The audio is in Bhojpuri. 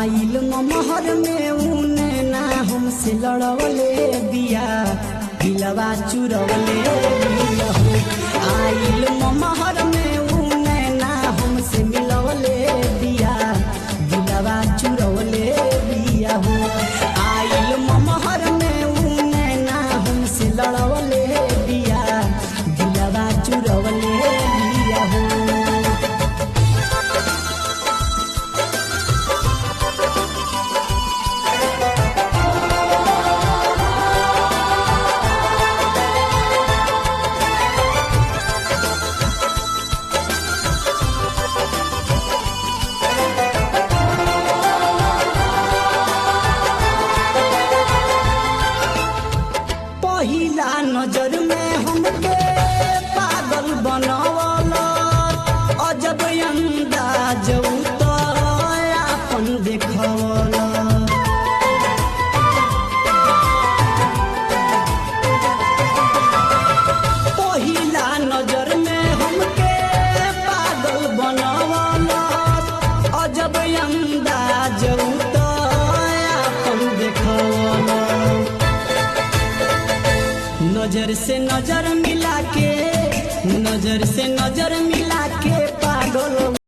आइल महर में उने ना हमसे लड़वले बिया दिलवा चुरवले बिया हो। आइल महर में उने ना हमसे मिलवले बिया दिलवा चुरवले बिया हो। आइल महर में उने ना हमसे लड़वले बिया दिलवा चुरवले बिया हो। पहिला नजर में हमके पागल बनवला अजब अंदाज अपन देखवला। पहिला नजर में हमके पागल बनवला अजब अंदाज अपन देखवला। नजर से नजर मिला के नजर से नजर